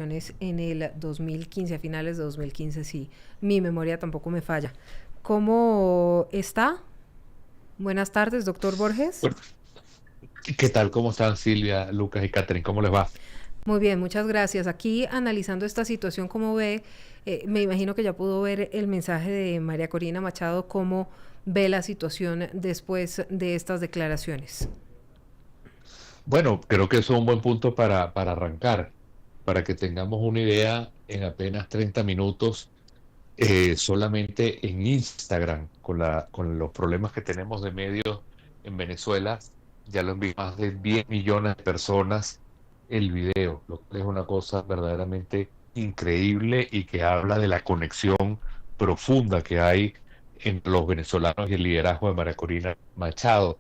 en el 2015, a finales de 2015, sí, mi memoria tampoco me falla. ¿Cómo está? Buenas tardes, doctor Borges. Bueno, ¿qué tal? ¿Cómo están Silvia, Lucas y Catherine? ¿Cómo les va? Muy bien, muchas gracias. Aquí analizando esta situación, como ve, me imagino que ya pudo ver el mensaje de María Corina Machado, cómo ve la situación después de estas declaraciones. Bueno, creo que eso es un buen punto para arrancar, para que tengamos una idea en apenas 30 minutos, solamente en Instagram, con los problemas que tenemos de medios en Venezuela, ya lo han visto más de 10 millones de personas el video, lo que es una cosa verdaderamente increíble y que habla de la conexión profunda que hay entre los venezolanos y el liderazgo de María Corina Machado.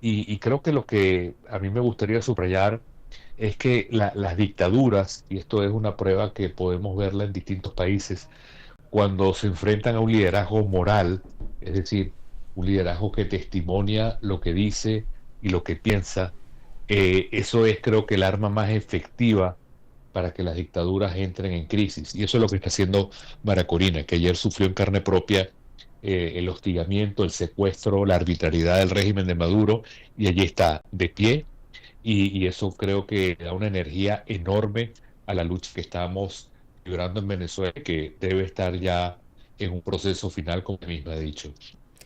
Y creo que lo que a mí me gustaría subrayar es que las dictaduras, y esto es una prueba que podemos verla en distintos países, cuando se enfrentan a un liderazgo moral, es decir, un liderazgo que testimonia lo que dice y lo que piensa, eso es creo que el arma más efectiva para que las dictaduras entren en crisis. Y eso es lo que está haciendo Maracorina, que ayer sufrió en carne propia el hostigamiento, el secuestro, la arbitrariedad del régimen de Maduro, y allí está, de pie, y eso creo que da una energía enorme a la lucha que estamos librando en Venezuela, que debe estar ya en un proceso final, como misma he dicho.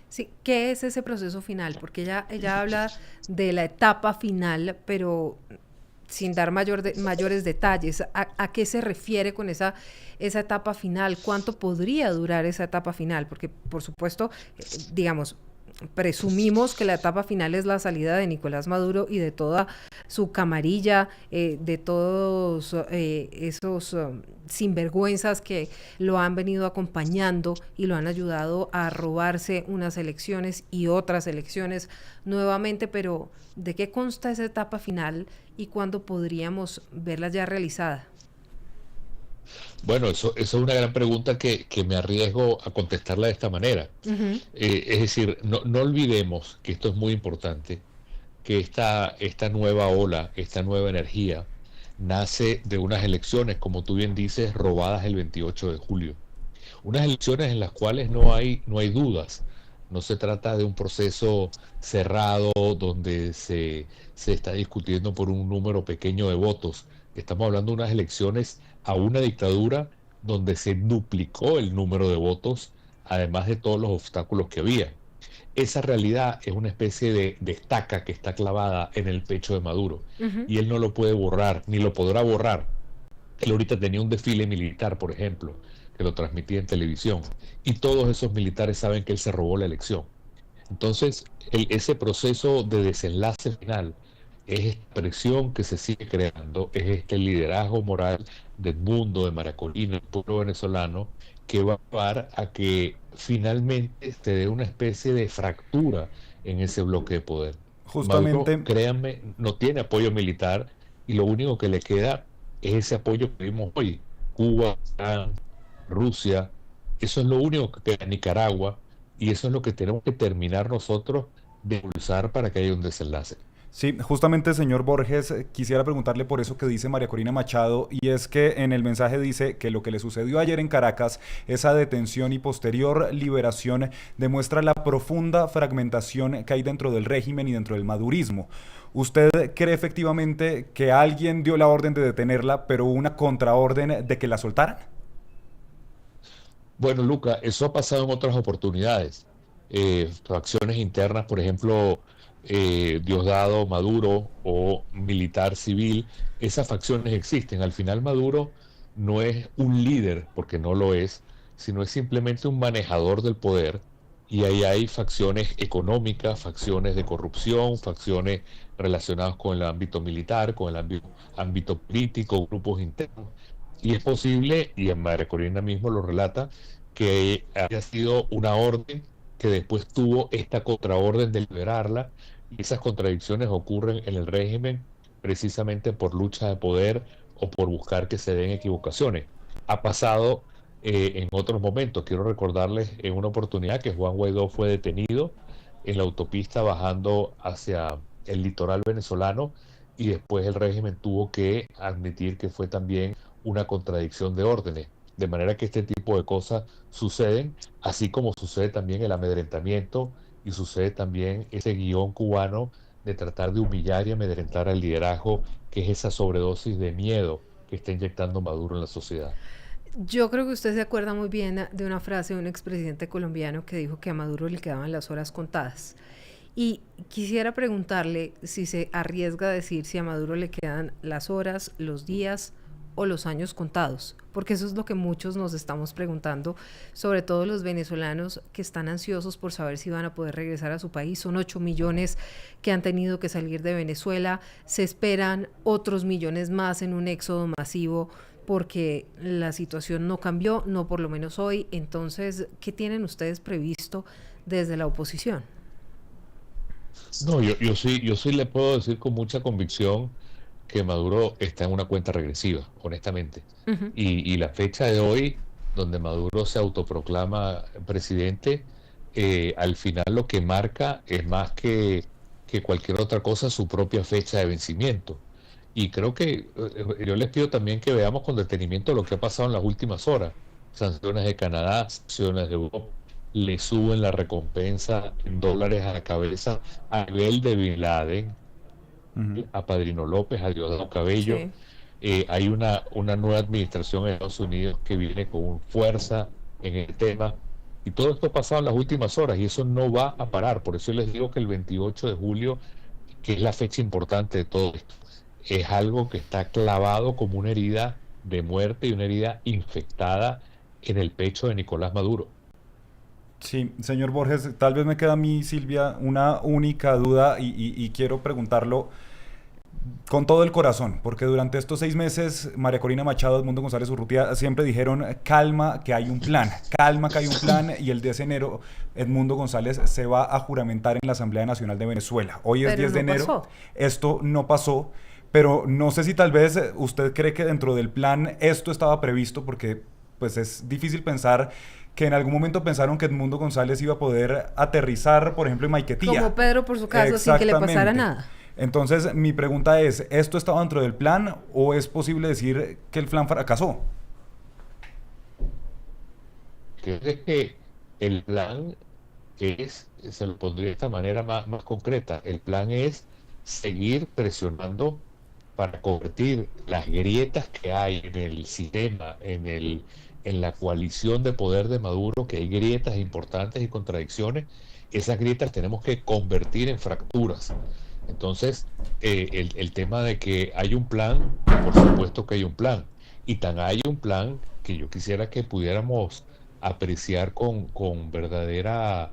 Sí, ¿qué es ese proceso final? Porque ella habla de la etapa final, pero sin dar mayores detalles. ¿A qué se refiere con esa etapa final? ¿Cuánto podría durar esa etapa final? Porque, por supuesto, digamos, presumimos que la etapa final es la salida de Nicolás Maduro y de toda su camarilla, de todos esos sinvergüenzas que lo han venido acompañando y lo han ayudado a robarse unas elecciones y otras elecciones nuevamente, pero ¿de qué consta esa etapa final y cuándo podríamos verla ya realizada? Bueno, eso es una gran pregunta que me arriesgo a contestarla de esta manera. Uh -huh. Es decir, no olvidemos que esto es muy importante, que esta nueva ola, esta nueva energía, nace de unas elecciones, como tú bien dices, robadas el 28 de julio. Unas elecciones en las cuales no hay dudas. No se trata de un proceso cerrado donde se está discutiendo por un número pequeño de votos. Estamos hablando de unas elecciones a una dictadura donde se duplicó el número de votos, además de todos los obstáculos que había. Esa realidad es una especie de estaca que está clavada en el pecho de Maduro Uh -huh. y él no lo puede borrar, ni lo podrá borrar. Él ahorita tenía un desfile militar, por ejemplo, que lo transmitía en televisión, y todos esos militares saben que él se robó la elección. Entonces, ese proceso de desenlace final es esta presión que se sigue creando, es este liderazgo moral del mundo, de Maracolino, el pueblo venezolano, que va a llevar a que finalmente se dé una especie de fractura en ese bloque de poder. Maduro, Justamente, créanme, no tiene apoyo militar y lo único que le queda es ese apoyo que vimos hoy. Cuba, Irán, Rusia, eso es lo único que queda, Nicaragua, y eso es lo que tenemos que terminar nosotros de impulsar para que haya un desenlace. sí, justamente, señor Borges, quisiera preguntarle por eso que dice María Corina Machado, y es que en el mensaje dice que lo que le sucedió ayer en Caracas, esa detención y posterior liberación, demuestra la profunda fragmentación que hay dentro del régimen y dentro del madurismo. ¿Usted cree efectivamente que alguien dio la orden de detenerla, pero hubo una contraorden de que la soltaran? Bueno, Luca, eso ha pasado en otras oportunidades. Facciones internas, por ejemplo, Diosdado, Maduro o militar civil, esas facciones existen. Al final Maduro no es un líder, porque no lo es, sino es simplemente un manejador del poder. Y ahí hay facciones económicas, facciones de corrupción, facciones relacionadas con el ámbito militar, con el ámbito político, grupos internos. Y es posible, y en María Corina mismo lo relata, que haya sido una orden que después tuvo esta contraorden de liberarla, y esas contradicciones ocurren en el régimen precisamente por lucha de poder o por buscar que se den equivocaciones. Ha pasado en otros momentos. Quiero recordarles en una oportunidad que Juan Guaidó fue detenido en la autopista bajando hacia el litoral venezolano y después el régimen tuvo que admitir que fue también una contradicción de órdenes. De manera que este tipo de cosas suceden, así como sucede también el amedrentamiento y sucede también ese guión cubano de tratar de humillar y amedrentar al liderazgo, que es esa sobredosis de miedo que está inyectando Maduro en la sociedad. Yo creo que usted se acuerda muy bien de una frase de un expresidente colombiano que dijo que a Maduro le quedaban las horas contadas. Y quisiera preguntarle si se arriesga a decir si a Maduro le quedan las horas, los días o los años contados, porque eso es lo que muchos nos estamos preguntando, sobre todo los venezolanos que están ansiosos por saber si van a poder regresar a su país. Son 8 millones que han tenido que salir de Venezuela, se esperan otros millones más en un éxodo masivo porque la situación no cambió, no por lo menos hoy. Entonces, ¿qué tienen ustedes previsto desde la oposición? No, yo sí le puedo decir con mucha convicción que Maduro está en una cuenta regresiva, honestamente. Ujú. Y la fecha de hoy, donde Maduro se autoproclama presidente, al final lo que marca es más que cualquier otra cosa su propia fecha de vencimiento. Y creo que yo les pido también que veamos con detenimiento lo que ha pasado en las últimas horas. Sanciones de Canadá, sanciones de Europa, le suben la recompensa en dólares a la cabeza a nivel de Bin Laden, Ujú. a Padrino López, a Diosdado Cabello. Sí. Hay una nueva administración en Estados Unidos que viene con fuerza en el tema. Y todo esto ha pasado en las últimas horas y eso no va a parar. Por eso les digo que el 28 de julio, que es la fecha importante de todo esto, es algo que está clavado como una herida de muerte y una herida infectada en el pecho de Nicolás Maduro. Sí, señor Borges, tal vez me queda a mí, Silvia, una única duda y quiero preguntarlo con todo el corazón, porque durante estos 6 meses, María Corina Machado, Edmundo González Urrutia siempre dijeron, calma, que hay un plan, calma, que hay un plan, y el 10 de enero, Edmundo González se va a juramentar en la Asamblea Nacional de Venezuela. Hoy es Pero 10 de no enero, pasó. esto no pasó, pero no sé si tal vez usted cree que dentro del plan esto estaba previsto, porque pues es difícil pensar que en algún momento pensaron que Edmundo González iba a poder aterrizar, por ejemplo, en Maiquetía. Como Pedro por su casa sin que le pasara Exactamente. nada. Entonces, mi pregunta es, ¿esto estaba dentro del plan o es posible decir que el plan fracasó? Que es que el plan se lo pondría de esta manera más concreta, el plan es seguir presionando para convertir las grietas que hay en el sistema, en la coalición de poder de Maduro, que hay grietas importantes y contradicciones, esas grietas tenemos que convertir en fracturas. Entonces, el tema de que hay un plan, por supuesto que hay un plan, y tan hay un plan que yo quisiera que pudiéramos apreciar con verdadera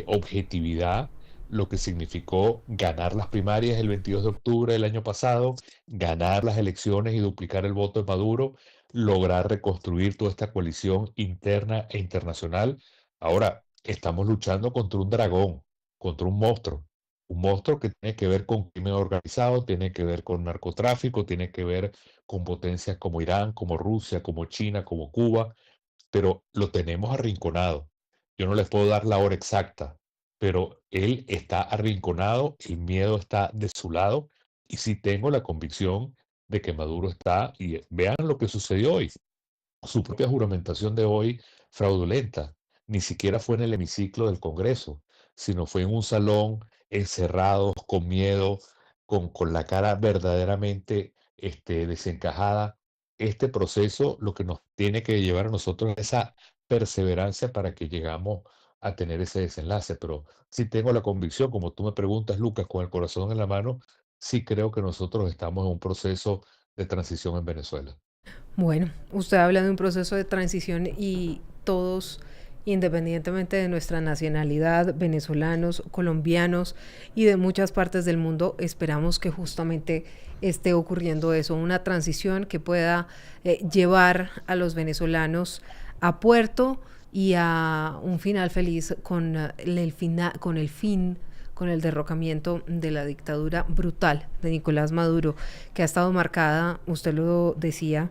objetividad lo que significó ganar las primarias el 22 de octubre del año pasado, ganar las elecciones y duplicar el voto de Maduro, lograr reconstruir toda esta coalición interna e internacional. Ahora, estamos luchando contra un dragón, contra un monstruo que tiene que ver con crimen organizado, tiene que ver con narcotráfico, tiene que ver con potencias como Irán, como Rusia, como China, como Cuba, pero lo tenemos arrinconado. Yo no les puedo dar la hora exacta, pero él está arrinconado, el miedo está de su lado y sí tengo la convicción de que Maduro está, y vean lo que sucedió hoy, su propia juramentación de hoy fraudulenta. Ni siquiera fue en el hemiciclo del Congreso, sino fue en un salón, encerrados, con miedo, con la cara verdaderamente desencajada. Este proceso lo que nos tiene que llevar a nosotros es esa perseverancia para que llegamos a tener ese desenlace. Pero sí tengo la convicción, como tú me preguntas, Lucas, con el corazón en la mano, sí creo que nosotros estamos en un proceso de transición en Venezuela. Bueno, usted habla de un proceso de transición y todos, independientemente de nuestra nacionalidad, venezolanos, colombianos y de muchas partes del mundo, esperamos que justamente esté ocurriendo eso, una transición que pueda llevar a los venezolanos a puerto y a un final feliz con con el fin, con el derrocamiento de la dictadura brutal de Nicolás Maduro, que ha estado marcada, usted lo decía,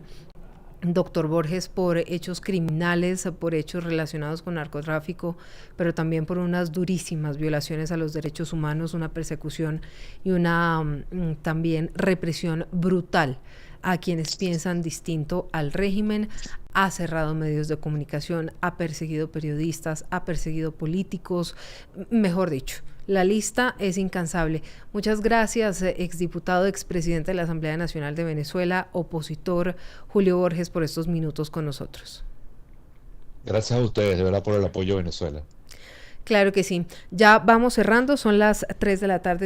doctor Borges, por hechos criminales, por hechos relacionados con narcotráfico, pero también por unas durísimas violaciones a los derechos humanos, una persecución y una también represión brutal a quienes piensan distinto al régimen, ha cerrado medios de comunicación, ha perseguido periodistas, ha perseguido políticos, mejor dicho. La lista es incansable. Muchas gracias, exdiputado, expresidente de la Asamblea Nacional de Venezuela, opositor Julio Borges, por estos minutos con nosotros. Gracias a ustedes, de verdad, por el apoyo a Venezuela. Claro que sí. Ya vamos cerrando, son las 3 de la tarde.